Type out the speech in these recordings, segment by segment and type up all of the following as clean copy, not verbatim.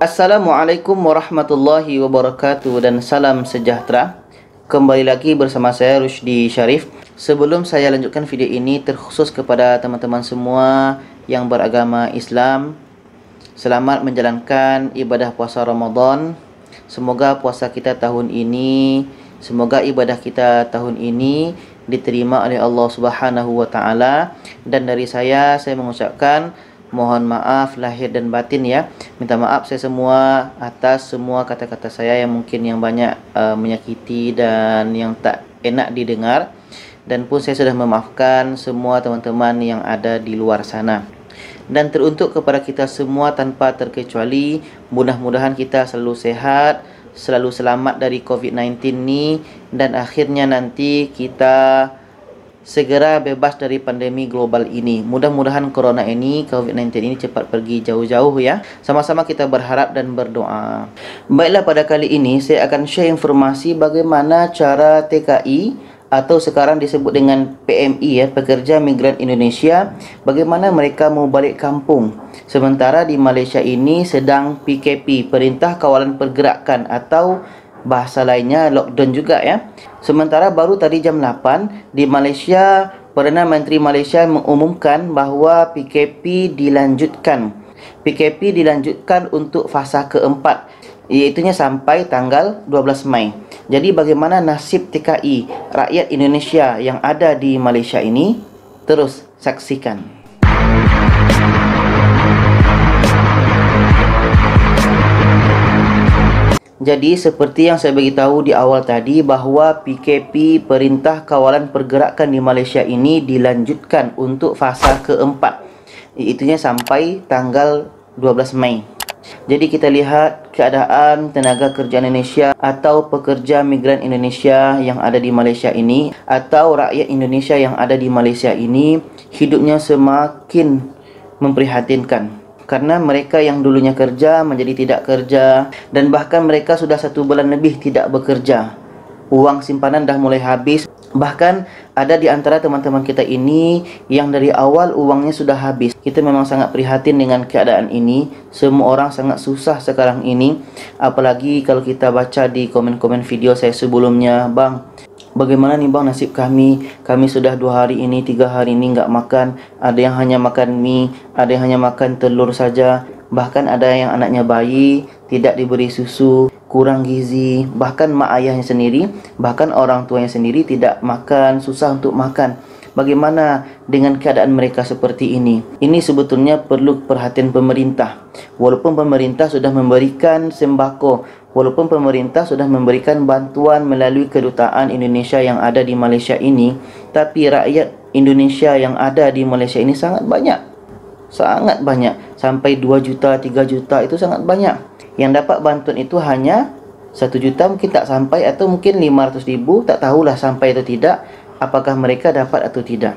Assalamualaikum warahmatullahi wabarakatuh dan salam sejahtera. Kembali lagi bersama saya Rusdi Syarif. Sebelum saya lanjutkan video ini, terkhusus kepada teman-teman semua yang beragama Islam, selamat menjalankan ibadah puasa Ramadan. Semoga puasa kita tahun ini, semoga ibadah kita tahun ini diterima oleh Allah Subhanahu wa taala. Dan dari saya mengucapkan mohon maaf lahir dan batin ya. Minta maaf saya semua atas semua kata-kata saya yang mungkin yang banyak menyakiti dan yang tak enak didengar. Dan pun saya sudah memaafkan semua teman-teman yang ada di luar sana. Dan teruntuk kepada kita semua tanpa terkecuali, mudah-mudahan kita selalu sehat, selalu selamat dari COVID-19 ni, dan akhirnya nanti kita segera bebas dari pandemi global ini. Mudah-mudahan corona ini, COVID-19 ini cepat pergi jauh-jauh ya. Sama-sama kita berharap dan berdoa. Baiklah, pada kali ini saya akan share informasi bagaimana cara TKI atau sekarang disebut dengan PMI ya, Pekerja Migran Indonesia, bagaimana mereka mau balik kampung. Sementara di Malaysia ini sedang PKP, Perintah Kawalan Pergerakan, atau bahasa lainnya lockdown juga ya. Sementara baru tadi jam 8 di Malaysia, Perdana Menteri Malaysia mengumumkan bahawa PKP dilanjutkan. PKP dilanjutkan untuk fasa keempat, iaitunya sampai tanggal 12 Mei. Jadi bagaimana nasib TKI rakyat Indonesia yang ada di Malaysia ini? Terus saksikan. Jadi seperti yang saya beritahu di awal tadi, bahawa PKP Perintah Kawalan Pergerakan di Malaysia ini dilanjutkan untuk fasa keempat, iaitunya sampai tanggal 12 Mei. Jadi kita lihat keadaan tenaga kerja Indonesia atau pekerja migran Indonesia yang ada di Malaysia ini, atau rakyat Indonesia yang ada di Malaysia ini, hidupnya semakin memprihatinkan. Karena mereka yang dulunya kerja menjadi tidak kerja, dan bahkan mereka sudah 1 bulan lebih tidak bekerja. Uang simpanan dah mulai habis. Bahkan ada di antara teman-teman kita ini yang dari awal uangnya sudah habis. Kita memang sangat prihatin dengan keadaan ini. Semua orang sangat susah sekarang ini. Apalagi kalau kita baca di komen-komen video saya sebelumnya, bang, bagaimana nih bang nasib kami? Kami sudah 2 hari ini, 3 hari ini nggak makan. Ada yang hanya makan mie, ada yang hanya makan telur saja. Bahkan ada yang anaknya bayi, tidak diberi susu, kurang gizi. Bahkan mak ayahnya sendiri, bahkan orang tuanya sendiri tidak makan, susah untuk makan. Bagaimana dengan keadaan mereka seperti ini? Ini sebetulnya perlu perhatian pemerintah. Walaupun pemerintah sudah memberikan sembako, walaupun pemerintah sudah memberikan bantuan melalui kedutaan Indonesia yang ada di Malaysia ini, tapi rakyat Indonesia yang ada di Malaysia ini sangat banyak. Sangat banyak. Sampai 2 juta, 3 juta, itu sangat banyak. Yang dapat bantuan itu hanya 1 juta mungkin tak sampai, atau mungkin 500,000, tak tahulah sampai atau tidak. Apakah mereka dapat atau tidak?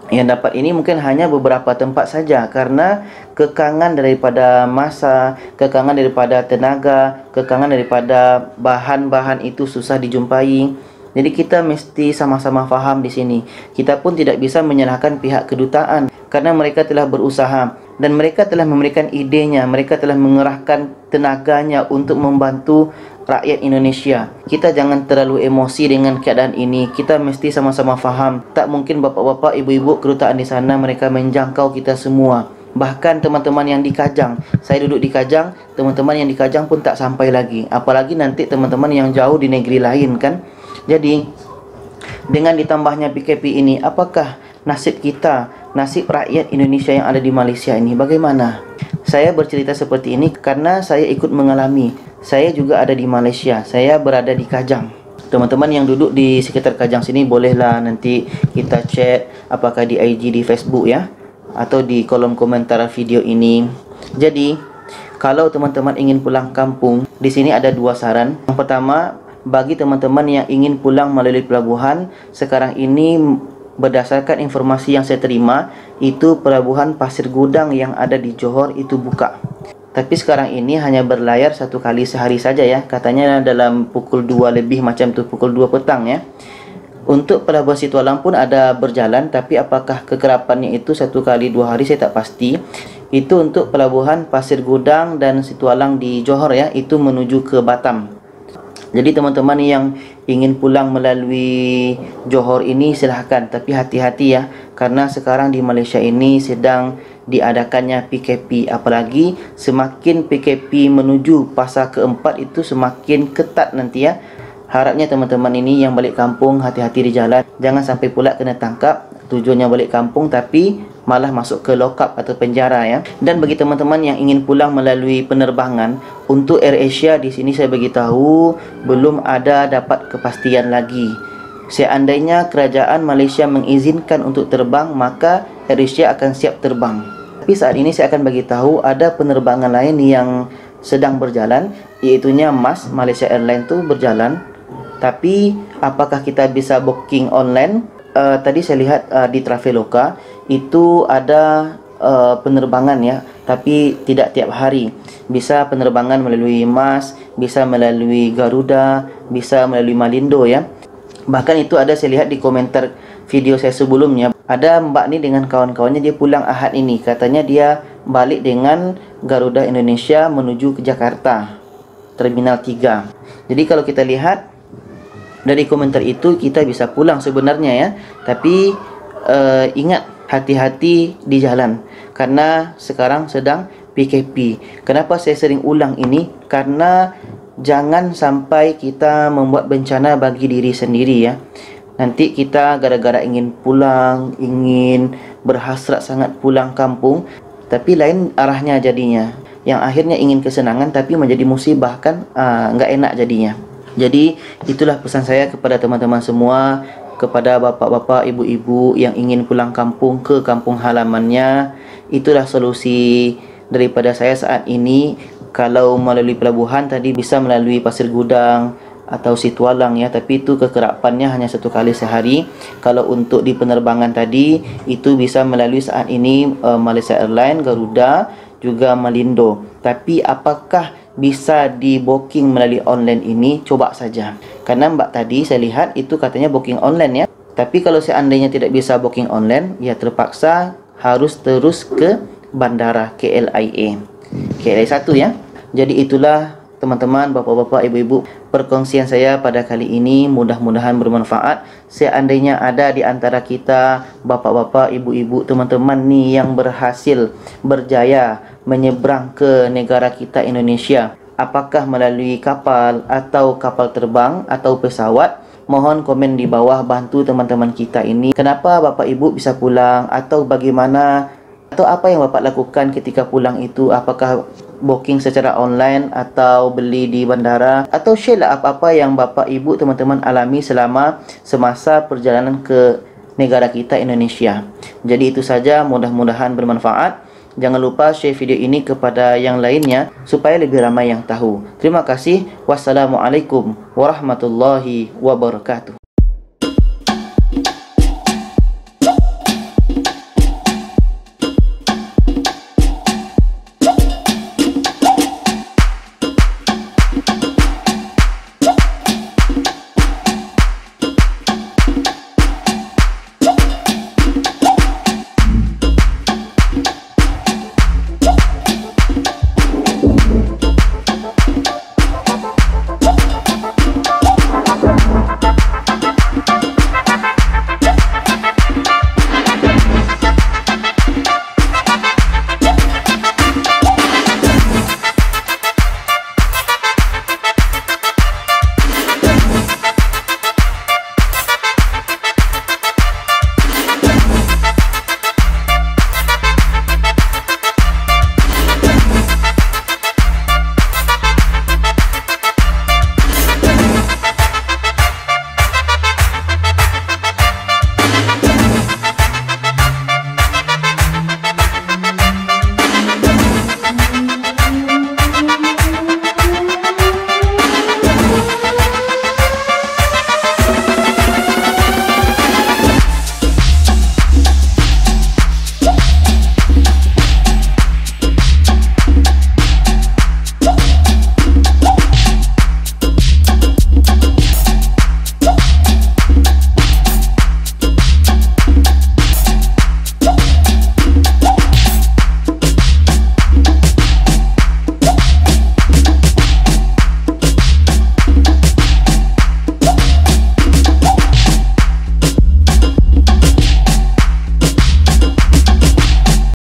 Yang dapat ini mungkin hanya beberapa tempat saja, karena kekangan daripada masa, kekangan daripada tenaga, kekangan daripada bahan-bahan itu susah dijumpai. Jadi kita mesti sama-sama faham di sini. Kita pun tidak bisa menyalahkan pihak kedutaan, karena mereka telah berusaha dan mereka telah memberikan idenya, mereka telah mengerahkan tenaganya untuk membantu rakyat Indonesia. Kita jangan terlalu emosi dengan keadaan ini. Kita mesti sama-sama faham. Tak mungkin bapak-bapak, ibu-ibu kedutaan di sana mereka menjangkau kita semua. Bahkan teman-teman yang di Kajang, saya duduk di Kajang, teman-teman yang di Kajang pun tak sampai lagi. Apalagi nanti teman-teman yang jauh di negeri lain kan. Jadi dengan ditambahnya PKP ini, apakah nasib kita, nasib rakyat Indonesia yang ada di Malaysia ini bagaimana? Saya bercerita seperti ini karena saya ikut mengalami. Saya juga ada di Malaysia, saya berada di Kajang. Teman-teman yang duduk di sekitar Kajang sini, bolehlah nanti kita chat, apakah di IG, di Facebook ya, atau di kolom komentar video ini. Jadi kalau teman-teman ingin pulang kampung, di sini ada 2 saran. Yang pertama, bagi teman-teman yang ingin pulang melalui pelabuhan, sekarang ini berdasarkan informasi yang saya terima, itu pelabuhan Pasir Gudang yang ada di Johor itu buka. Tapi sekarang ini hanya berlayar 1 kali sehari saja ya. Katanya dalam pukul 2 lebih macam tu, pukul 2 petang ya. Untuk pelabuhan Situalang pun ada berjalan, tapi apakah kekerapannya itu 1 kali 2 hari saya tak pasti. Itu untuk pelabuhan Pasir Gudang dan Situalang di Johor ya, itu menuju ke Batam. Jadi teman-teman yang ingin pulang melalui Johor ini silahkan, tapi hati-hati ya, karena sekarang di Malaysia ini sedang diadakannya PKP, apalagi semakin PKP menuju fasa keempat itu semakin ketat nanti ya. Harapnya teman-teman ini yang balik kampung hati-hati di jalan, jangan sampai pula kena tangkap tujuannya balik kampung tapi malah masuk ke lock-up atau penjara ya. Dan bagi teman-teman yang ingin pulang melalui penerbangan untuk AirAsia, di sini saya beritahu belum ada dapat kepastian lagi. Seandainya kerajaan Malaysia mengizinkan untuk terbang, maka AirAsia akan siap terbang. Tapi saat ini saya akan bagi tahu ada penerbangan lain yang sedang berjalan, iaitunya MAS Malaysia Airlines tu berjalan. Tapi apakah kita bisa booking online? Tadi saya lihat di Traveloka itu ada penerbangan ya, tapi tidak tiap hari. Bisa penerbangan melalui MAS, bisa melalui Garuda, bisa melalui Malindo ya. Bahkan itu ada saya lihat di komentar video saya sebelumnya, ada mbak ni dengan kawan-kawannya dia pulang Ahad ini, katanya dia balik dengan Garuda Indonesia menuju ke Jakarta Terminal 3. Jadi kalau kita lihat dari komentar itu kita bisa pulang sebenarnya ya, tapi ingat hati-hati di jalan karena sekarang sedang PKP. Kenapa saya sering ulang ini? Karena jangan sampai kita membuat bencana bagi diri sendiri ya. Nanti kita gara-gara ingin pulang, ingin berhasrat sangat pulang kampung, tapi lain arahnya jadinya. Yang akhirnya ingin kesenangan tapi menjadi musibah kan, nggak enak jadinya. Jadi itulah pesan saya kepada teman-teman semua, kepada bapak-bapak, ibu-ibu yang ingin pulang kampung ke kampung halamannya. Itulah solusi daripada saya saat ini. Kalau melalui pelabuhan tadi bisa melalui Pasir Gudang atau Situalang ya, tapi itu kekerapannya hanya 1 kali sehari. Kalau untuk di penerbangan tadi itu bisa melalui saat ini Malaysia Airlines, Garuda, juga Malindo. Tapi apakah bisa di booking melalui online ini? Coba saja, karena mbak tadi saya lihat itu katanya booking online ya. Tapi kalau seandainya tidak bisa booking online, ya terpaksa harus terus ke bandara KLIA 1 ya. Jadi itulah teman-teman, bapak-bapak, ibu-ibu, perkongsian saya pada kali ini, mudah-mudahan bermanfaat. Seandainya ada di antara kita bapak-bapak, ibu-ibu, teman-teman nih yang berhasil berjaya menyeberang ke negara kita Indonesia, apakah melalui kapal atau kapal terbang atau pesawat, mohon komen di bawah, bantu teman-teman kita ini. Kenapa bapak ibu bisa pulang, atau bagaimana, atau apa yang bapak lakukan ketika pulang itu? Apakah booking secara online atau beli di bandara, atau share lah apa-apa yang bapak ibu teman-teman alami selama semasa perjalanan ke negara kita Indonesia. Jadi itu saja, mudah-mudahan bermanfaat. Jangan lupa share video ini kepada yang lainnya supaya lebih ramai yang tahu. Terima kasih. Wassalamualaikum warahmatullahi wabarakatuh.